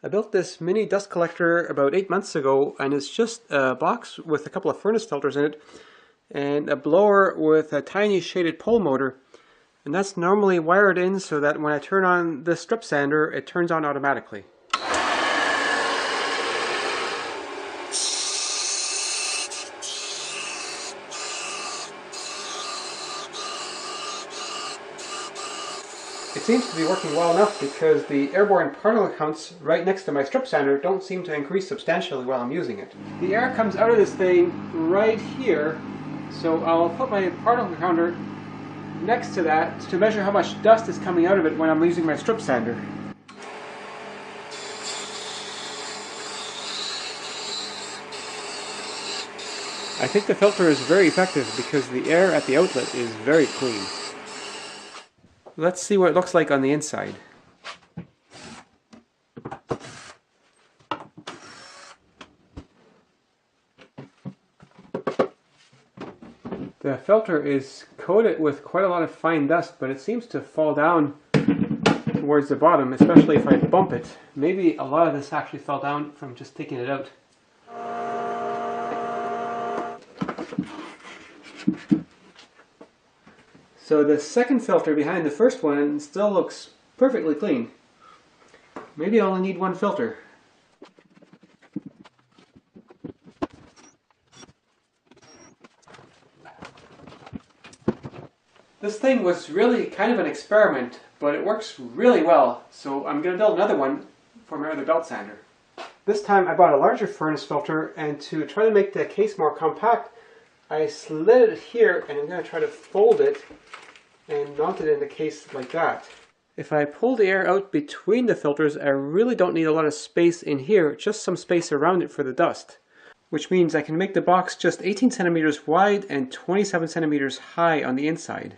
I built this mini dust collector about 8 months ago, and it's just a box with a couple of furnace filters in it and a blower with a tiny shaded pole motor, and that's normally wired in so that when I turn on the strip sander it turns on automatically. It seems to be working well enough because the airborne particle counts right next to my strip sander don't seem to increase substantially while I'm using it. The air comes out of this thing right here, so I'll put my particle counter next to that to measure how much dust is coming out of it when I'm using my strip sander. I think the filter is very effective because the air at the outlet is very clean. Let's see what it looks like on the inside. The filter is coated with quite a lot of fine dust, but it seems to fall down towards the bottom, especially if I bump it. Maybe a lot of this actually fell down from just taking it out. So the second filter behind the first one still looks perfectly clean. Maybe I only need one filter. This thing was really kind of an experiment, but it works really well, so I'm going to build another one for my other belt sander. This time I bought a larger furnace filter, and to try to make the case more compact, I slid it here, and I'm going to try to fold it and mount it in the case like that. If I pull the air out between the filters, I really don't need a lot of space in here, just some space around it for the dust. Which means I can make the box just 18 centimeters wide and 27 centimeters high on the inside.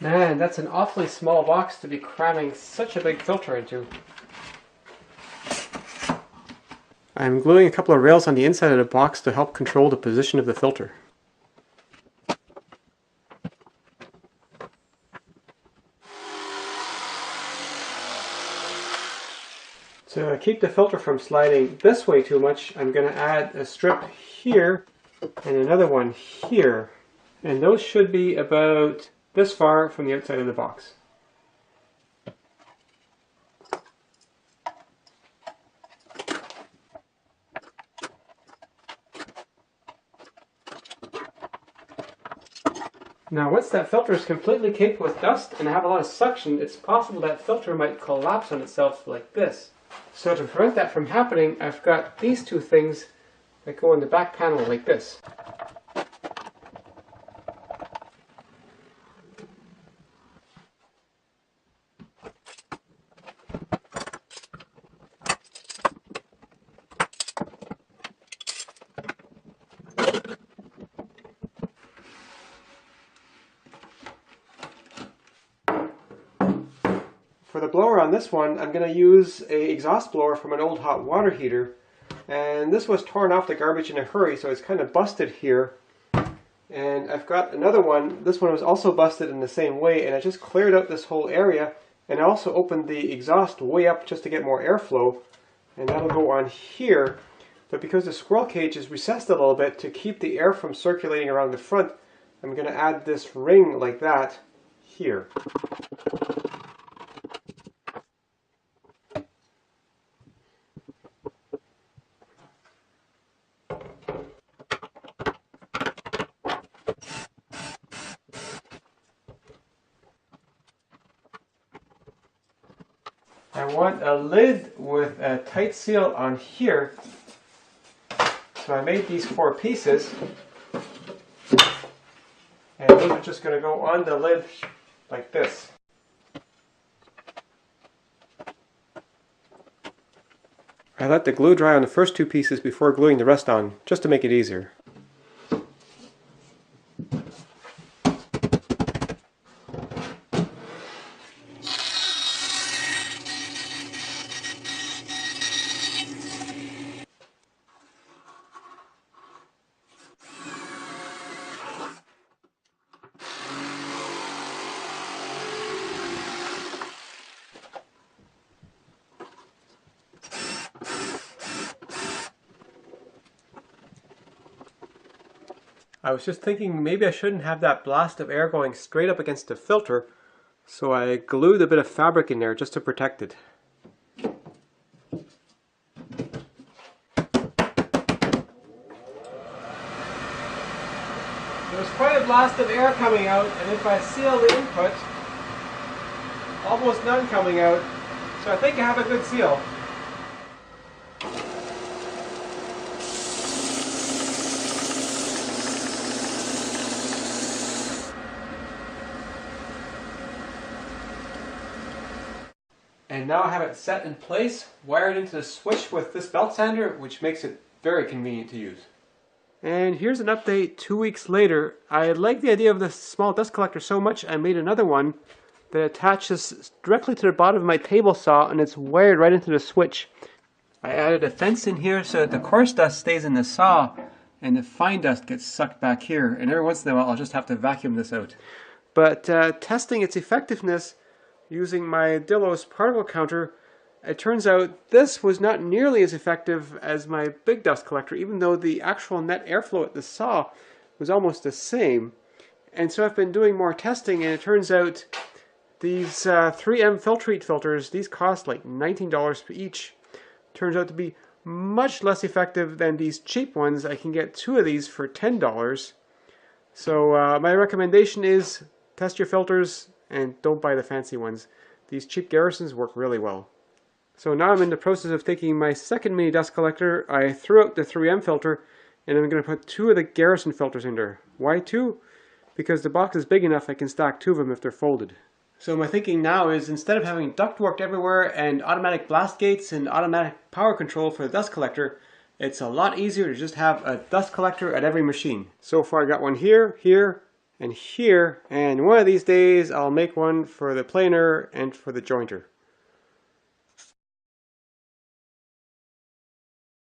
Man, that's an awfully small box to be cramming such a big filter into. I'm gluing a couple of rails on the inside of the box to help control the position of the filter. To keep the filter from sliding this way too much, I'm going to add a strip here and another one here. And those should be about this far from the outside of the box. Now once that filter is completely caked with dust and I have a lot of suction, it's possible that filter might collapse on itself like this. So to prevent that from happening, I've got these two things that go in the back panel like this. For the blower on this one, I'm going to use an exhaust blower from an old hot water heater. And this was torn off the garbage in a hurry, so it's kind of busted here. And I've got another one. This one was also busted in the same way, and I just cleared out this whole area. And I also opened the exhaust way up just to get more airflow. And that'll go on here. But because the squirrel cage is recessed a little bit to keep the air from circulating around the front, I'm going to add this ring like that here. I want a lid with a tight seal on here. So I made these 4 pieces. And those are just going to go on the lid like this. I let the glue dry on the first 2 pieces before gluing the rest on, just to make it easier. I was just thinking maybe I shouldn't have that blast of air going straight up against the filter, so I glued a bit of fabric in there just to protect it. There's quite a blast of air coming out, and if I seal the input, almost none coming out, so I think I have a good seal. And now I have it set in place, wired into the switch with this belt sander, which makes it very convenient to use. And here's an update 2 weeks later. I liked the idea of this small dust collector so much I made another one that attaches directly to the bottom of my table saw, and it's wired right into the switch. I added a fence in here so that the coarse dust stays in the saw and the fine dust gets sucked back here, and every once in a while I'll just have to vacuum this out. But testing its effectiveness using my Dillos particle counter, it turns out this was not nearly as effective as my big dust collector, even though the actual net airflow at the saw was almost the same. And so I've been doing more testing, and it turns out these 3M Filtrete filters, these cost like $19 per each, turns out to be much less effective than these cheap ones. I can get 2 of these for $10. So my recommendation is test your filters and don't buy the fancy ones. These cheap Garrisons work really well. So now I'm in the process of taking my second mini dust collector. I threw out the 3M filter and I'm going to put 2 of the Garrison filters in there. Why 2? Because the box is big enough I can stack 2 of them if they're folded. So my thinking now is, instead of having ductwork everywhere and automatic blast gates and automatic power control for the dust collector, it's a lot easier to just have a dust collector at every machine. So far I got one here, here, and here, and one of these days I'll make one for the planer and for the jointer.